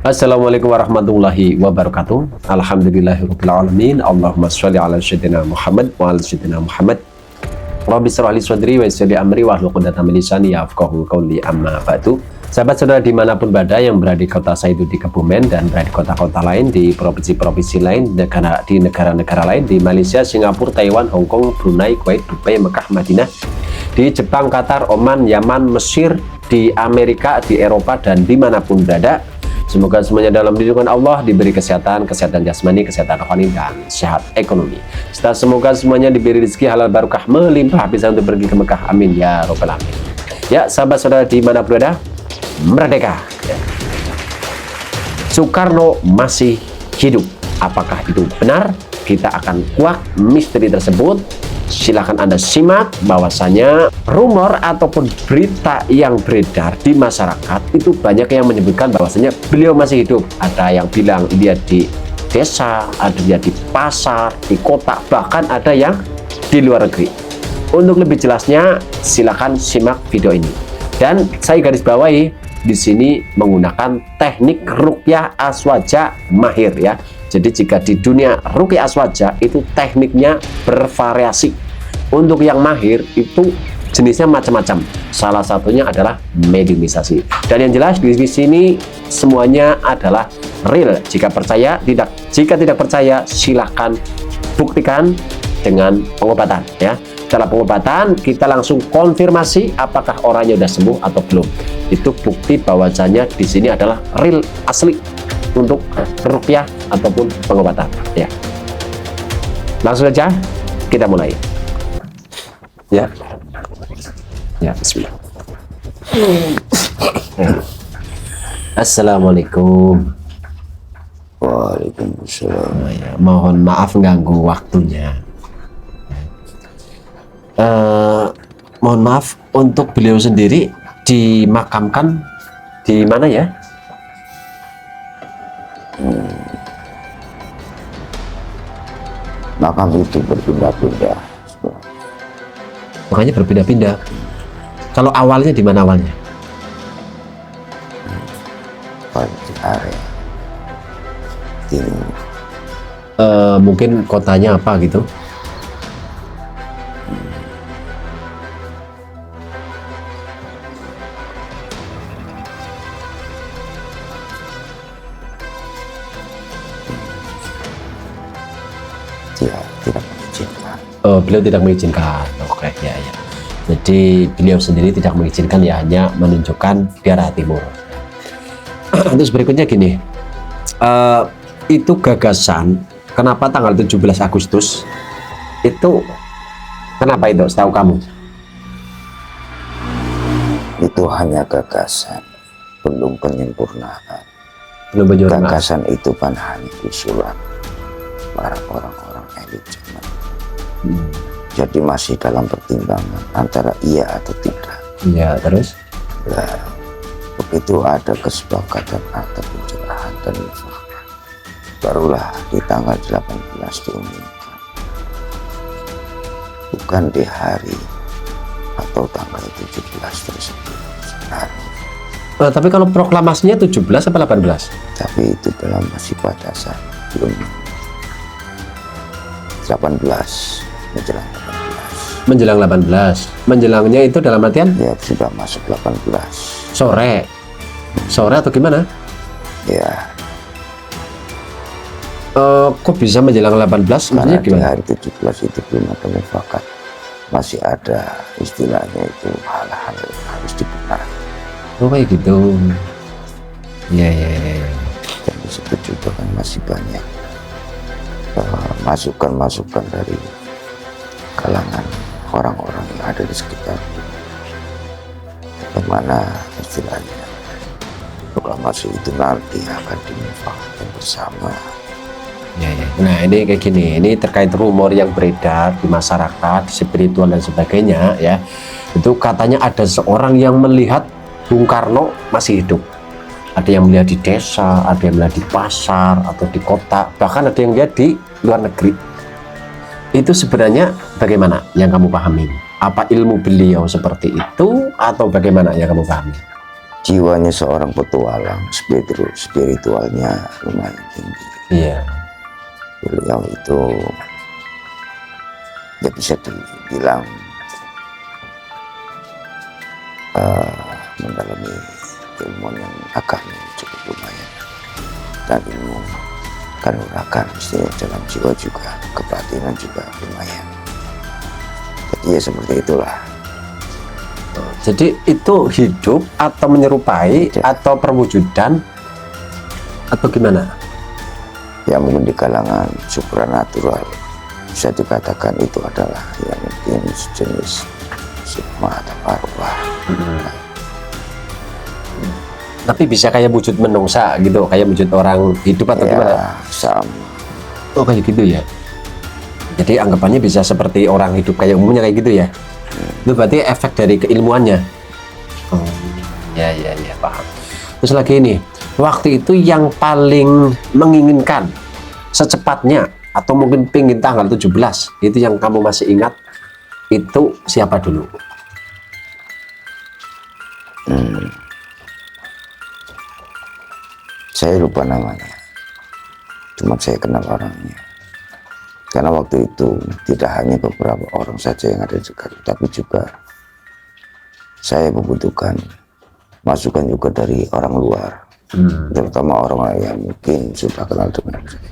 Assalamualaikum warahmatullahi wabarakatuh. Alhamdulillahirabbil alamin. Allahumma sholli ala sayyidina Muhammad wa ala sayyidina Muhammad. Rabbi shrah li sadri wa yassir li amri wahlul 'uqdatam min lisani yafqahu qawli, amma ba'du. Sahabat saudara dimanapun berada yang berada di kota saya itu di Kebumen dan berada di kota-kota lain, di provinsi-provinsi lain, di negara-negara lain, di Malaysia, Singapura, Taiwan, Hong Kong, Brunei, Kuwait, Dubai, Mekah, Madinah, di Jepang, Qatar, Oman, Yaman, Mesir, di Amerika, di Eropa, dan dimanapun berada. Semoga semuanya dalam lindungan Allah, diberi kesehatan jasmani, kesehatan rohani, dan sehat ekonomi. Serta semoga semuanya diberi rezeki halal barokah melimpah bisa untuk pergi ke Mekah. Amin ya robbal alamin. Ya, sahabat saudara di mana berada, merdeka. Soekarno masih hidup. Apakah itu benar? Kita akan kuak misteri tersebut. Silahkan Anda simak bahwasanya rumor ataupun berita yang beredar di masyarakat itu banyak yang menyebutkan bahwasanya beliau masih hidup. Ada yang bilang dia di desa, ada dia di pasar, di kota, bahkan ada yang di luar negeri. Untuk lebih jelasnya silahkan simak video ini. Dan saya garis bawahi di sini menggunakan teknik ruqyah aswaja mahir ya. Jadi jika di dunia ruqyah aswaja itu tekniknya bervariasi. Untuk yang mahir itu jenisnya macam-macam. Salah satunya adalah mediumisasi. Dan yang jelas di sini semuanya adalah real. Jika percaya, jika tidak percaya silahkan buktikan dengan pengobatan ya. Setelah pengobatan kita langsung konfirmasi apakah orangnya sudah sembuh atau belum. Itu bukti bahwasanya di sini adalah real asli untuk ruqyah ataupun pengobatan ya. Langsung saja kita mulai ya. Ya, bismillah. Assalamualaikum. Waalaikumsalam. Ya, mohon maaf ganggu waktunya. Mohon maaf, untuk beliau sendiri dimakamkan di mana ya? Makam itu berpindah-pindah. Makanya berpindah-pindah. Kalau awalnya di mana awalnya? Di area timur. Mungkin kotanya apa gitu? Dia tidak mengizinkan. Oh, beliau tidak mengizinkan. Oke, ya, ya. Jadi beliau sendiri tidak mengizinkan, ya hanya menunjukkan di arah timur. Terus berikutnya gini, itu gagasan kenapa tanggal 17 Agustus itu, kenapa itu setahu kamu? Itu hanya gagasan, belum penyempurnaan. Belum penyempurnaan. Gagasan itu kan hanya usulan para orang-orang elit zaman. Jadi masih dalam pertimbangan antara iya atau tidak. Iya, terus? Nah, begitu ada kesepakatan atau pencerahan dan mufakat, barulah di tanggal 18 diumumkan. Bukan di hari atau tanggal 17 tersebut. Tapi kalau proklamasinya 17 atau 18? Tapi itu dalam masih pada saat belum 18 menjelang 18. Menjelang 18. Menjelangnya itu dalam artian? Ya sudah masuk 18. Sore. Sore atau gimana? Ya. Kok bisa menjelang 18? Karena Maksudnya gimana? di hari 17 itu belum ada mufakat. Masih ada istilahnya itu hal-hal harus dibenahi. Oh kayak gitu. Ya, ya, ya. Dan disebut juga kan masih banyak masukan-masukan dari kalangan orang-orang yang ada di sekitar, bagaimana istilahnya proklamasi itu nanti akan dimufakatkan bersama. Ya, ya. Nah ini kayak gini, ini terkait rumor yang beredar di masyarakat, spiritual dan sebagainya ya. Itu katanya ada seorang yang melihat Bung Karno masih hidup. Ada yang melihat di desa, ada yang melihat di pasar atau di kota, bahkan ada yang lihat di luar negeri. Itu sebenarnya bagaimana yang kamu pahami? Apa ilmu beliau seperti itu atau bagaimana yang kamu pahami? jiwanya seorang petualang, spiritualnya lumayan tinggi. Iya. Beliau itu ya bisa dibilang mendalami ilmu yang agama cukup lumayan, dan ilmu kanuragan mestinya dalam jiwa juga, kebatinan juga lumayan. Jadi ya seperti itulah. Jadi itu hidup atau menyerupai atau perwujudan atau gimana? Ya mungkin di kalangan supranatural bisa dikatakan itu adalah yang mungkin sejenis sukma atau arwah. Tapi bisa kayak wujud menungsa gitu, kayak wujud orang hidup atau Ya gimana? sama. Oh kayak gitu ya. Jadi anggapannya bisa seperti orang hidup kayak umumnya kayak gitu ya. Itu berarti efek dari keilmuannya. Oh, ya paham. Terus lagi ini, waktu itu yang paling menginginkan secepatnya atau mungkin pingin tanggal 17 itu yang kamu masih ingat itu siapa dulu? Saya lupa namanya, cuma saya kenal orangnya. Karena waktu itu tidak hanya beberapa orang saja yang ada di dekat, tapi juga saya membutuhkan masukan juga dari orang luar, terutama orang yang mungkin sudah kenal dengan saya.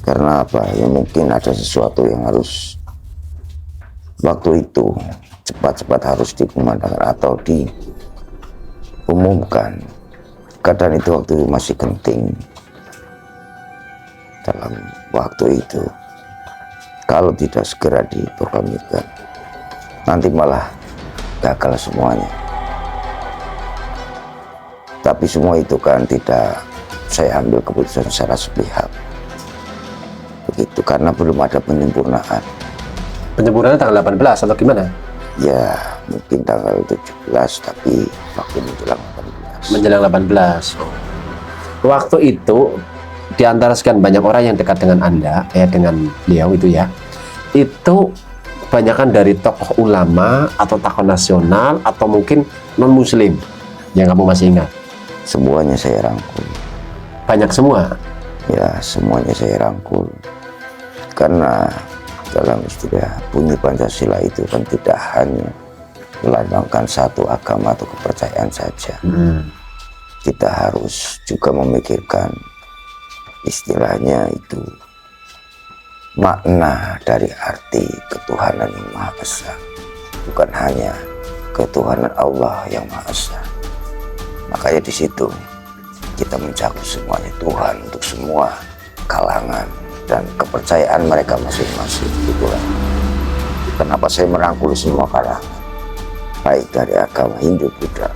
Karena apa? Ya mungkin ada sesuatu yang harus waktu itu cepat-cepat harus dikumandangkan atau diumumkan. Kadang itu waktu masih genting. Dalam waktu itu, kalau tidak segera diproklamirkan, nanti malah gagal semuanya. Tapi semua itu kan tidak saya ambil keputusan secara sepihak. Begitu, karena belum ada penyempurnaan. Penyempurnaannya tanggal 18 atau gimana? Ya, mungkin tanggal 17, tapi waktu menjelang 18. Menjelang 18. Waktu itu di antara sekian banyak orang yang dekat dengan Anda, dengan beliau itu ya, itu kebanyakan dari tokoh ulama atau tokoh nasional atau mungkin non muslim yang kamu masih ingat? Semuanya saya rangkul. Banyak semua? Ya, semuanya saya rangkul. Karena dalam istilah bunyi Pancasila itu kan tidak hanya melambangkan satu agama atau kepercayaan saja. Kita harus juga memikirkan istilahnya itu makna dari arti ketuhanan yang Maha Esa, bukan hanya ketuhanan Allah yang Maha Esa. Makanya di situ kita mencakup semuanya, Tuhan untuk semua kalangan dan kepercayaan mereka masing-masing. Itulah kenapa saya merangkul semua kalangan, baik dari agama Hindu, Buddha.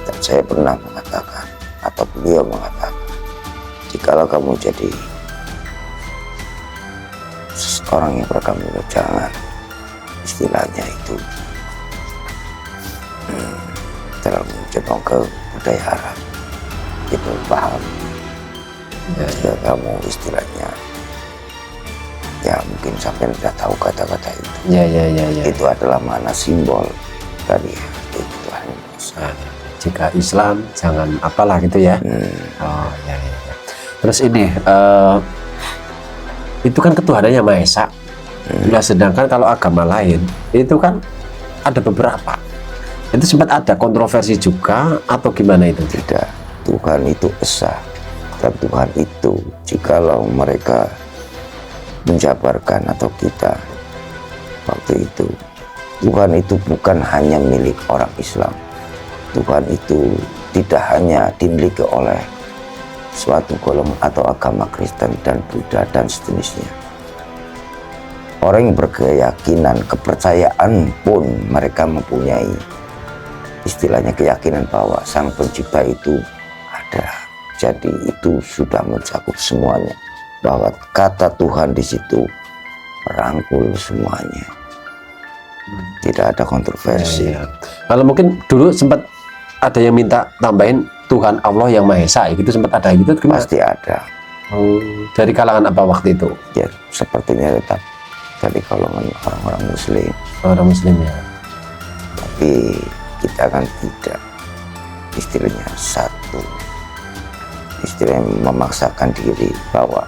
Dan saya pernah mengatakan, atau beliau mengatakan, jikalau kamu jadi orang yang beragama, jangan istilahnya itu terlalu condong ke budaya Arab. Itu paham. Jika kamu istilahnya, ya mungkin sampai tidak tahu kata-kata itu. Ya. Itu adalah makna simbol dari itu Tuhan. Jika Islam jangan apalah gitu ya. Oh ya. Terus ini itu kan ketuhanan yang Maha Esa. Nah, sedangkan kalau agama lain itu kan ada beberapa. Itu sempat ada kontroversi juga atau gimana itu? Tidak, Tuhan itu esa. Dan Tuhan itu jikalau mereka menjabarkan atau kita waktu itu, Tuhan itu bukan hanya milik orang Islam. Tuhan itu tidak hanya dimiliki oleh suatu golongan atau agama Kristen dan Buddha dan sejenisnya. Orang yang berkeyakinan, kepercayaan pun mereka mempunyai istilahnya keyakinan bahwa Sang Pencipta itu ada. Jadi itu sudah mencakup semuanya, bahwa kata Tuhan di situ merangkul semuanya. Tidak ada kontroversi. Ya. Kalau mungkin dulu sempat ada yang minta tambahin Tuhan Allah yang Maha Esa, gitu sempat ada gitu? Gimana? Pasti ada. Dari kalangan apa waktu itu? Ya, sepertinya tetap dari kalangan orang-orang Muslim. Orang Muslim ya. Tapi kita kan tidak istilahnya satu, istilahnya memaksakan diri bahwa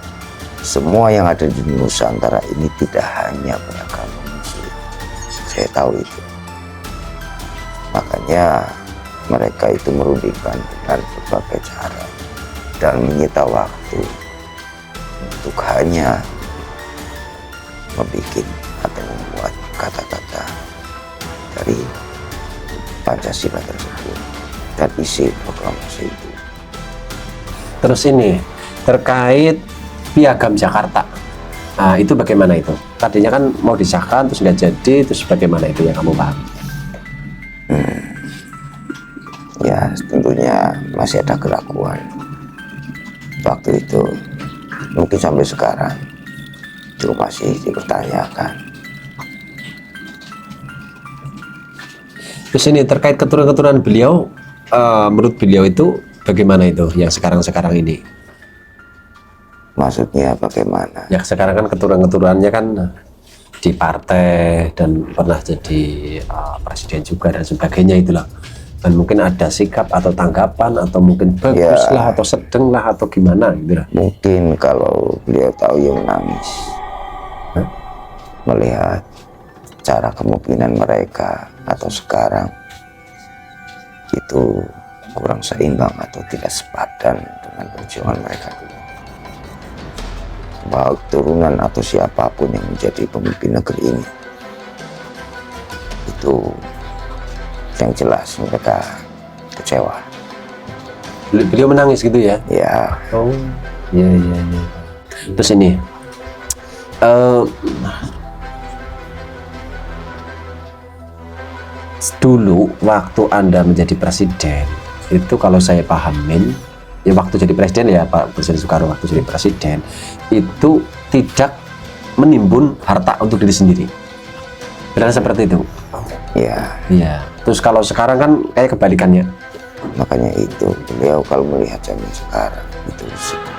semua yang ada di Nusantara ini tidak hanya beragama Muslim. Saya tahu itu. Makanya mereka itu merundingkan dengan berbagai cara dan menyita waktu untuk hanya membuat atau membuat kata-kata dari Pancasila tersebut dan isi proklamasi itu. Terus ini terkait Piagam Jakarta. Nah, itu bagaimana itu? Tadinya kan mau disahkan terus nggak jadi, terus bagaimana itu yang kamu paham? Ya tentunya masih ada keraguan waktu itu, mungkin sampai sekarang itu masih dipertanyakan. Terus ini terkait keturunan-keturunan beliau, menurut beliau itu bagaimana itu yang sekarang-sekarang ini? Maksudnya bagaimana? Ya sekarang kan keturunan-keturunannya kan di partai dan pernah jadi presiden juga dan sebagainya itulah. Dan mungkin ada sikap atau tanggapan atau mungkin bagus lah atau sedang lah atau gimana gitu lah. Mungkin kalau beliau tahu yang menangis, melihat cara kemungkinan mereka atau sekarang itu kurang seimbang atau tidak sepadan dengan perjuangan mereka dulu. Bahwa turunan atau siapapun yang menjadi pemimpin negeri ini, itu yang jelas mereka kecewa. Beliau menangis gitu ya? Ya. Oh, iya. Terus ini, dulu waktu Anda menjadi presiden, itu kalau saya pahamin, ya waktu jadi presiden ya Pak Presiden Soekarno waktu jadi presiden, itu tidak menimbun harta untuk diri sendiri. Benar seperti itu? Ya. Iya. Terus kalau sekarang kan kayak kebalikannya. Makanya itu beliau kalau melihat zaman sekarang itu sikap.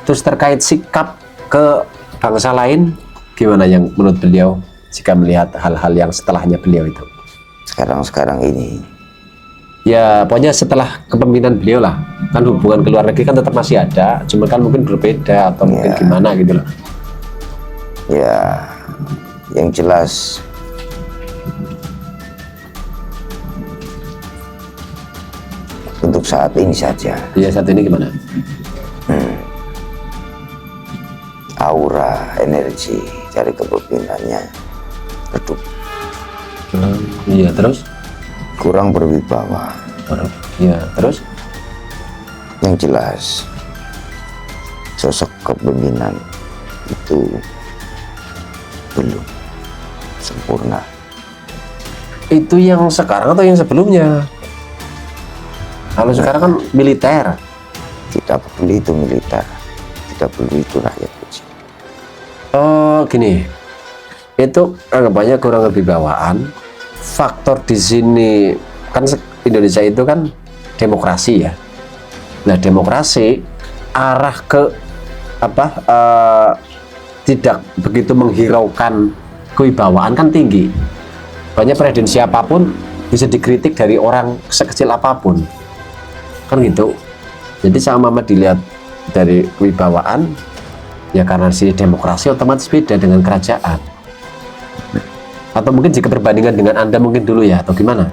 Terus terkait sikap ke bangsa lain, gimana yang menurut beliau jika melihat hal-hal yang setelahnya beliau itu? Sekarang ini. Ya pokoknya setelah kepemimpinan beliau lah, kan hubungan ke luar negeri kan tetap masih ada, cuma kan mungkin berbeda atau mungkin gimana gitu loh. Ya, yang jelas untuk saat ini saja. Iya saat ini gimana? Aura energi dari kepemimpinannya redup. Iya terus? Kurang berwibawa. Iya terus? Yang jelas sosok kepemimpinan itu belum sempurna. Itu yang sekarang atau yang sebelumnya? Kalau sekarang kan militer. Tidak peduli itu militer, tidak peduli itu rakyat kecil. Oh gini, itu anggapannya kurang lebih bawaan. Faktor di sini kan Indonesia itu kan demokrasi ya. Nah demokrasi arah ke apa? Tidak begitu menghiraukan kewibawaan kan tinggi. Banyak presiden siapapun bisa dikritik dari orang sekecil apapun. Kan gitu. Jadi sama dilihat dari kewibawaan ya karena sini demokrasi otomatis beda dengan kerajaan. Atau mungkin jika perbandingan dengan Anda mungkin dulu ya atau gimana?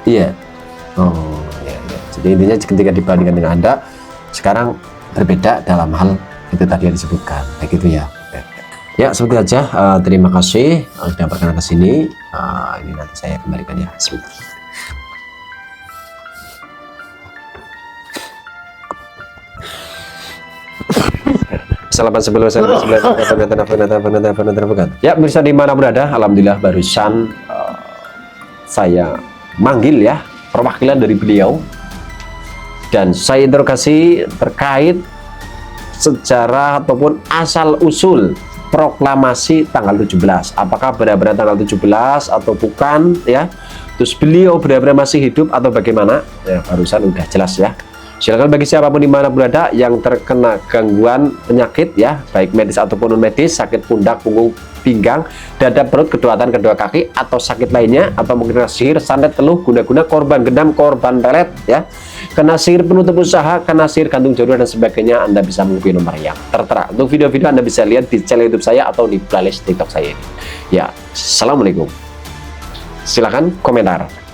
Iya. Oh ya. Jadi intinya ketika dibandingkan dengan Anda sekarang berbeda dalam hal itu tadi yang disebutkan kayak gitu ya. Ya seperti aja. Terima kasih sudah berkenan ke sini. Ini nanti saya kembalikan ya sebentar. Ya bisa dimana berada, alhamdulillah barusan saya manggil ya perwakilan dari beliau dan saya interogasi terkait sejarah ataupun asal usul proklamasi tanggal 17. Apakah benar-benar tanggal 17 atau bukan ya? Terus beliau benar-benar masih hidup atau bagaimana? Ya barusan udah jelas ya. Silakan bagi siapapun di mana berada yang terkena gangguan penyakit ya, baik medis ataupun non medis, sakit pundak, punggung, pinggang, dada, perut, kedua tangan, kedua kaki, atau sakit lainnya, atau mungkin kena sihir, santet, teluh, guna-guna, korban gendam, korban pelet, ya, kena sihir penutup usaha, kena sihir gantung jodoh dan sebagainya, Anda bisa menghubungi nomor yang tertera. Untuk video-video Anda bisa lihat di channel YouTube saya atau di playlist TikTok saya ini. Ya, assalamualaikum. Silakan komentar.